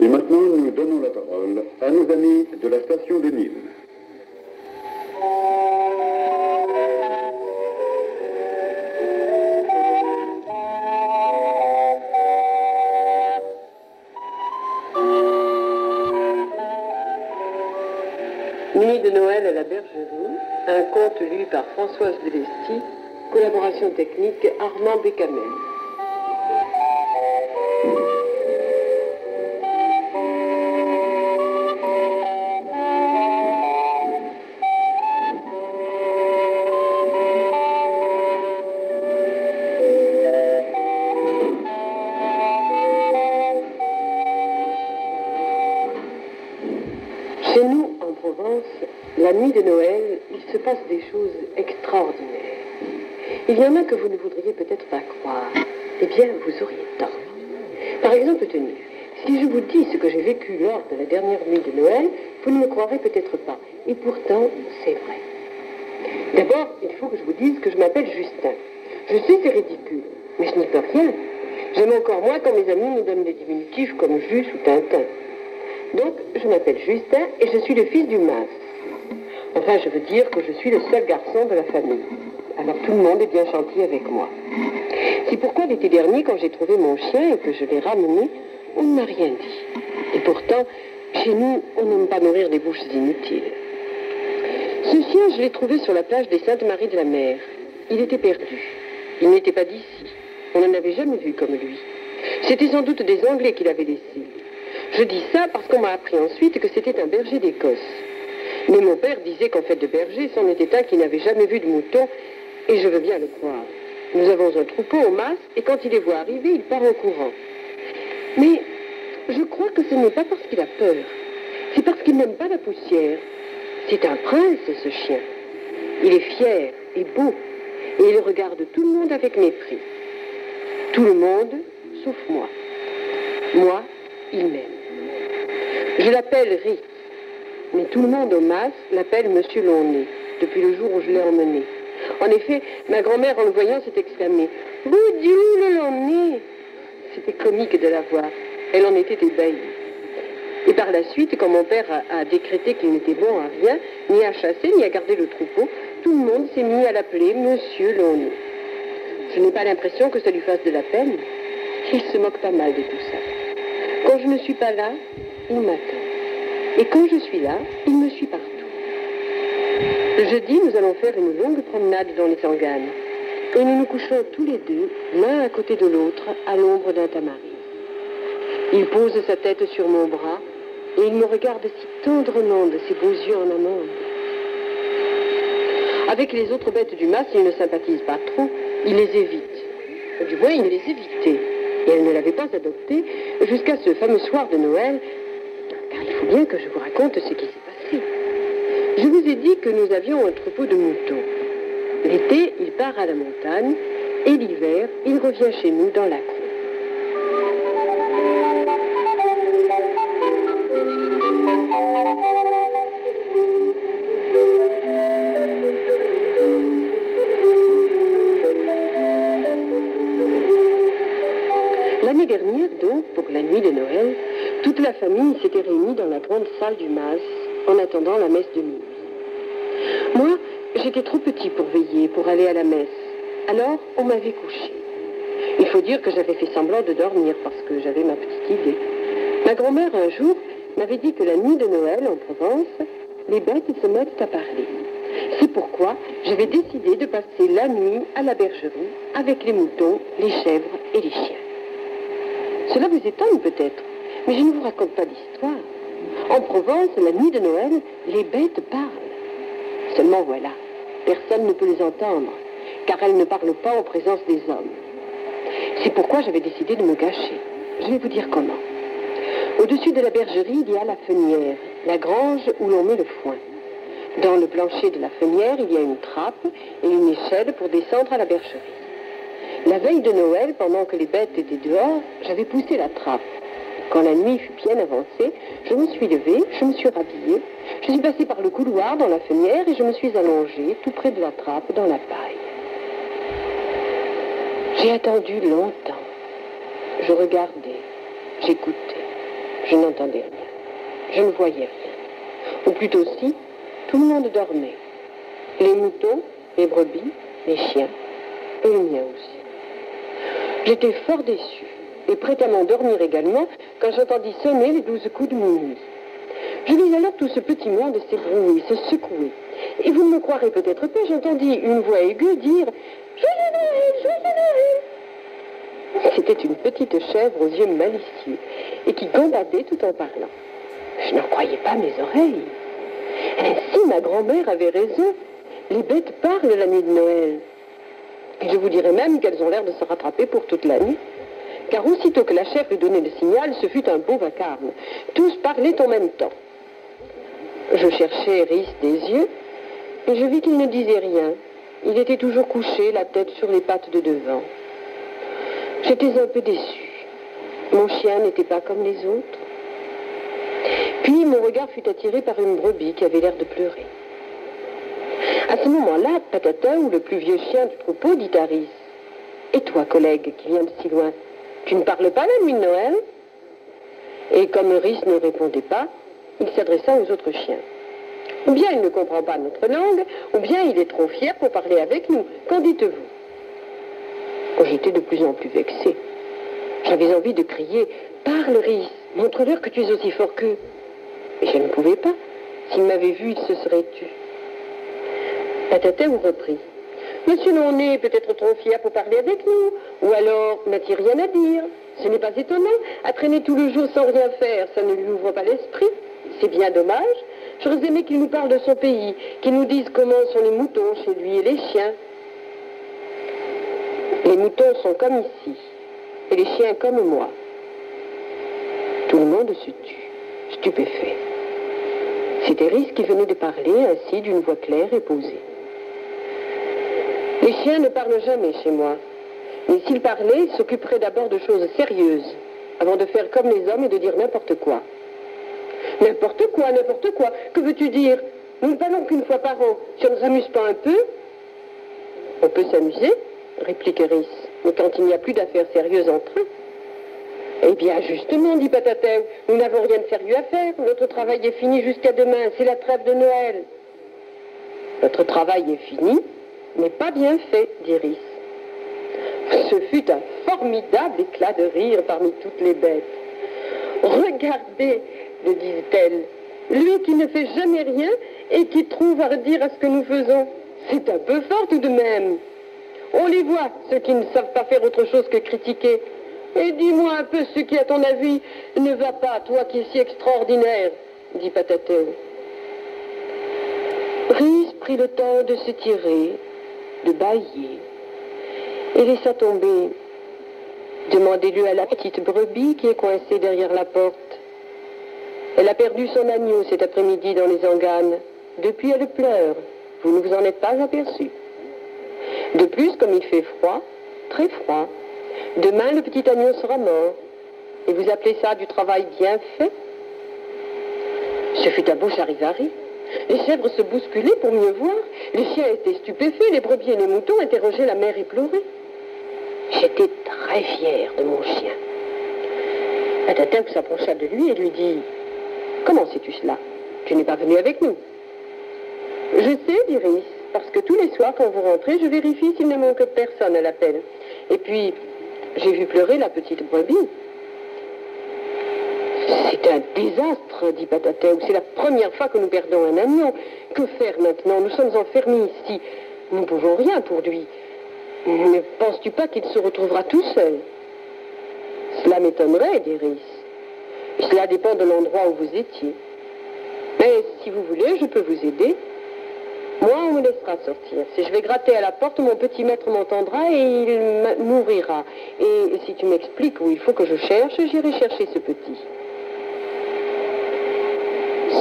Et maintenant, nous donnons la parole à nos amis de la station de Nîmes. Nuit de Noël à la Bergerie, un conte lu par Françoise Delesty, collaboration technique Armand Bécamel. Chez nous, en Provence, la nuit de Noël, il se passe des choses extraordinaires. Il y en a que vous ne voudriez peut-être pas croire. Eh bien, vous auriez tort. Par exemple, tenez, si je vous dis ce que j'ai vécu lors de la dernière nuit de Noël, vous ne me croirez peut-être pas. Et pourtant, c'est vrai. D'abord, il faut que je vous dise que je m'appelle Justin. Je sais, c'est ridicule, mais je n'y peux rien. J'aime encore moins quand mes amis me donnent des diminutifs comme Jus ou Tintin. Donc, je m'appelle Justin et je suis le fils du mince. Enfin, je veux dire que je suis le seul garçon de la famille. Alors tout le monde est bien gentil avec moi. C'est pourquoi l'été dernier, quand j'ai trouvé mon chien et que je l'ai ramené, on ne m'a rien dit. Et pourtant, chez nous, on n'aime pas nourrir des bouches inutiles. Ce chien, je l'ai trouvé sur la plage des Saintes-Maries de la Mer. Il était perdu. Il n'était pas d'ici. On n'en avait jamais vu comme lui. C'était sans doute des Anglais qui l'avaient laissé. Je dis ça parce qu'on m'a appris ensuite que c'était un berger d'Écosse. Mais mon père disait qu'en fait de berger, c'en était un qui n'avait jamais vu de mouton, et je veux bien le croire. Nous avons un troupeau au mas, et quand il les voit arriver, il part en courant. Mais je crois que ce n'est pas parce qu'il a peur, c'est parce qu'il n'aime pas la poussière. C'est un prince, ce chien. Il est fier et beau, et il regarde tout le monde avec mépris. Tout le monde, sauf moi. Moi, il m'aime. Je l'appelle Rick, mais tout le monde au mas l'appelle Monsieur Launay, depuis le jour où je l'ai emmené. En effet, ma grand-mère, en le voyant, s'est exclamée « Beau Dieu, le Launay !» C'était comique de la voir. Elle en était ébahie. Et par la suite, quand mon père a décrété qu'il n'était bon à rien, ni à chasser, ni à garder le troupeau, tout le monde s'est mis à l'appeler Monsieur Launay. Je n'ai pas l'impression que ça lui fasse de la peine. Il se moque pas mal de tout ça. Quand je ne suis pas là, il m'attend. Et quand je suis là, il me suit partout. Le jeudi, nous allons faire une longue promenade dans les Sanganes. Et nous nous couchons tous les deux, l'un à côté de l'autre, à l'ombre d'un tamaris. Il pose sa tête sur mon bras et il me regarde si tendrement de ses beaux yeux en amande. Avec les autres bêtes du mas, il ne sympathise pas trop, il les évite. Du moins, il les évitait. Et elle ne l'avait pas adopté jusqu'à ce fameux soir de Noël, car il faut bien que je vous raconte ce qui s'est passé. Je vous ai dit que nous avions un troupeau de moutons. L'été, il part à la montagne, et l'hiver, il revient chez nous dans la cour. L'année dernière, donc, pour la nuit de Noël, toute la famille s'était réunie dans la grande salle du mas en attendant la messe de minuit. Moi, j'étais trop petit pour veiller, pour aller à la messe. Alors, on m'avait couché. Il faut dire que j'avais fait semblant de dormir parce que j'avais ma petite idée. Ma grand-mère, un jour, m'avait dit que la nuit de Noël, en Provence, les bêtes se mettent à parler. C'est pourquoi j'avais décidé de passer la nuit à la bergerie avec les moutons, les chèvres et les chiens. Cela vous étonne peut-être, mais je ne vous raconte pas d'histoire. En Provence, la nuit de Noël, les bêtes parlent. Seulement voilà, personne ne peut les entendre, car elles ne parlent pas en présence des hommes. C'est pourquoi j'avais décidé de me cacher. Je vais vous dire comment. Au-dessus de la bergerie, il y a la fenière, la grange où l'on met le foin. Dans le plancher de la fenière, il y a une trappe et une échelle pour descendre à la bergerie. La veille de Noël, pendant que les bêtes étaient dehors, j'avais poussé la trappe. Quand la nuit fut bien avancée, je me suis levée, je me suis rhabillée, je suis passée par le couloir dans la fenière et je me suis allongée tout près de la trappe dans la paille. J'ai attendu longtemps. Je regardais, j'écoutais. Je n'entendais rien. Je ne voyais rien. Ou plutôt si, tout le monde dormait. Les moutons, les brebis, les chiens, et le mien aussi. J'étais fort déçue, et prête à m'endormir également, quand j'entendis sonner les 12 coups de minuit. Je vis alors tout ce petit monde s'ébrouer, se secouer. Et vous ne me croirez peut-être pas, j'entendis une voix aiguë dire « Joyeux Noël, joyeux Noël !» C'était une petite chèvre aux yeux malicieux, et qui gambadait tout en parlant. Je n'en croyais pas mes oreilles. Ainsi, ma grand-mère avait raison. Les bêtes parlent la nuit de Noël. Et je vous dirais même qu'elles ont l'air de se rattraper pour toute la nuit. Car aussitôt que la chèvre eut donné le signal, ce fut un beau vacarme. Tous parlaient en même temps. Je cherchais Rhys des yeux, et je vis qu'il ne disait rien. Il était toujours couché, la tête sur les pattes de devant. J'étais un peu déçue. Mon chien n'était pas comme les autres. Puis mon regard fut attiré par une brebis qui avait l'air de pleurer. À ce moment-là, Patatin, le plus vieux chien du troupeau, dit à Rhys, « Et toi, collègue, qui viens de si loin, tu ne parles pas la nuit de Noël ?» Et comme Rhys ne répondait pas, il s'adressa aux autres chiens. « Ou bien il ne comprend pas notre langue, ou bien il est trop fier pour parler avec nous. Qu'en dites-vous » J'étais de plus en plus vexée. J'avais envie de crier « Parle, Rhys, montre-leur que tu es aussi fort qu'eux. » Mais je ne pouvais pas. S'il m'avait vu, il se serait tu. Patatin reprit. « Monsieur Nonnet est peut-être trop fier pour parler avec nous, ou alors n'a-t-il rien à dire. Ce n'est pas étonnant. À traîner tout le jour sans rien faire, ça ne lui ouvre pas l'esprit. C'est bien dommage. J'aurais aimé qu'il nous parle de son pays, qu'il nous dise comment sont les moutons chez lui et les chiens. » Les moutons sont comme ici, et les chiens comme moi. Tout le monde se tut, stupéfait. C'était Rhys qui venait de parler ainsi d'une voix claire et posée. Les chiens ne parlent jamais chez moi, mais s'ils parlaient, ils s'occuperaient d'abord de choses sérieuses, avant de faire comme les hommes et de dire n'importe quoi. N'importe quoi, n'importe quoi. Que veux-tu dire? Nous ne parlons qu'une fois par an. Si on ne s'amuse pas un peu? On peut s'amuser, réplique Rhys, mais quand il n'y a plus d'affaires sérieuses entre eux. Eh bien, justement, dit Patatin, nous n'avons rien de sérieux à faire. Notre travail est fini jusqu'à demain. C'est la trêve de Noël. Notre travail est fini, mais pas bien fait, dit Rhys. Ce fut un formidable éclat de rire parmi toutes les bêtes. Regardez, le disent-elles, lui qui ne fait jamais rien et qui trouve à redire à ce que nous faisons. C'est un peu fort tout de même. On les voit, ceux qui ne savent pas faire autre chose que critiquer. Et dis-moi un peu ce qui, à ton avis, ne va pas, toi qui es si extraordinaire, dit Patatin. Rhys prit le temps de s'étirer, de bâiller, et laissa tomber. Demandez-le à la petite brebis qui est coincée derrière la porte. Elle a perdu son agneau cet après-midi dans les enganes. Depuis, elle pleure. Vous ne vous en êtes pas aperçu. De plus, comme il fait froid, très froid, demain, le petit agneau sera mort. Et vous appelez ça du travail bien fait? Ce fut un beau charivari. Les chèvres se bousculaient pour mieux voir. Les chiens étaient stupéfaits. Les brebis et les moutons interrogeaient la mère éplorée. J'étais très fière de mon chien. Patatin s'approcha de lui et lui dit « Comment sais-tu cela? Tu n'es pas venu avec nous. » « Je sais, dit Rhys, parce que tous les soirs, quand vous rentrez, je vérifie s'il ne manque personne à l'appel. Et puis, j'ai vu pleurer la petite brebis. » C'est un désastre, dit Patatin. C'est la première fois que nous perdons un agneau. Que faire maintenant? Nous sommes enfermés ici. Nous ne pouvons rien pour lui. Ne penses-tu pas qu'il se retrouvera tout seul? Cela m'étonnerait, dit Rhys. Cela dépend de l'endroit où vous étiez. Mais si vous voulez, je peux vous aider. Moi, on me laissera sortir. Si je vais gratter à la porte, mon petit maître m'entendra et il m'ouvrira. Et si tu m'expliques où il faut que je cherche, j'irai chercher ce petit.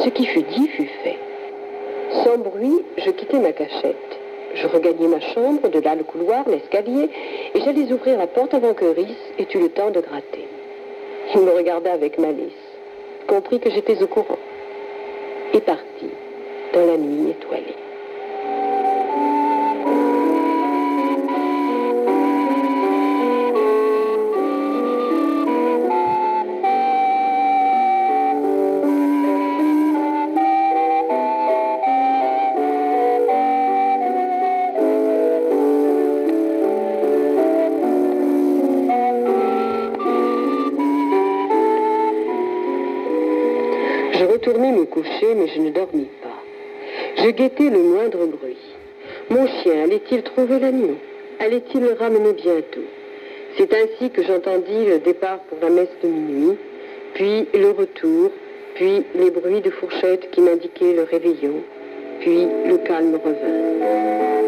Ce qui fut dit fut fait. Sans bruit, je quittai ma cachette. Je regagnai ma chambre, de là le couloir, l'escalier, et j'allais ouvrir la porte avant que Rhys ait eu le temps de gratter. Il me regarda avec malice, comprit que j'étais au courant, et partit dans la nuit étoilée. retournai me coucher, mais je ne dormis pas. Je guettais le moindre bruit. Mon chien allait-il trouver l'agneau? Allait-il le ramener bientôt? C'est ainsi que j'entendis le départ pour la messe de minuit, puis le retour, puis les bruits de fourchette qui m'indiquaient le réveillon, puis le calme revint.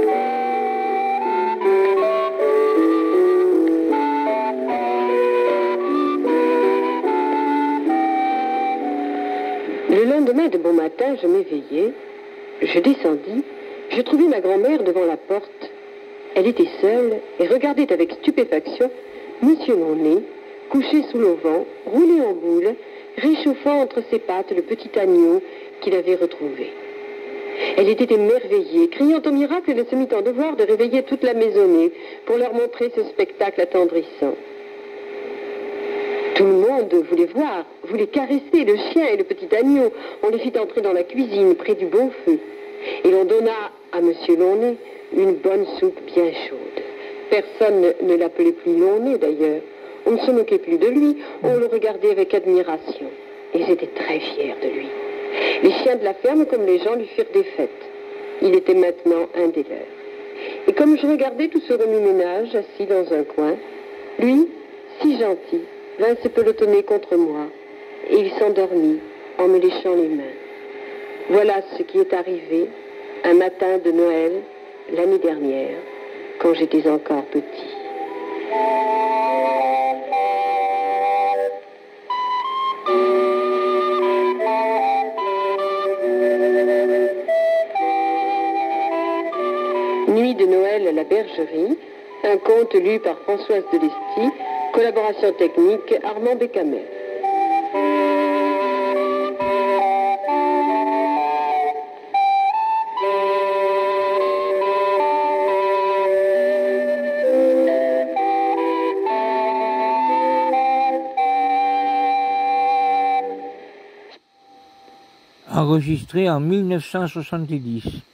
Le lendemain de bon matin, je m'éveillai, je descendis, je trouvai ma grand-mère devant la porte. Elle était seule et regardait avec stupéfaction Monsieur Launay, couché sous l'auvent, roulé en boule, réchauffant entre ses pattes le petit agneau qu'il avait retrouvé. Elle était émerveillée, criant au miracle, elle se mit en devoir de réveiller toute la maisonnée pour leur montrer ce spectacle attendrissant. Tout le monde voulait voir, voulait caresser le chien et le petit agneau. On les fit entrer dans la cuisine, près du bon feu. Et l'on donna à Monsieur Launay une bonne soupe bien chaude. Personne ne l'appelait plus Launay, d'ailleurs. On ne se moquait plus de lui, on le regardait avec admiration. Et ils étaient très fiers de lui. Les chiens de la ferme, comme les gens, lui firent des fêtes. Il était maintenant un des leurs. Et comme je regardais tout ce remue-ménage assis dans un coin, lui, si gentil, vint se pelotonner contre moi, et il s'endormit en me léchant les mains. Voilà ce qui est arrivé un matin de Noël, l'année dernière, quand j'étais encore petit. Nuit de Noël à la Bergerie, un conte lu par Françoise Delesty, collaboration technique Armand Bécamel. Enregistré en 1970.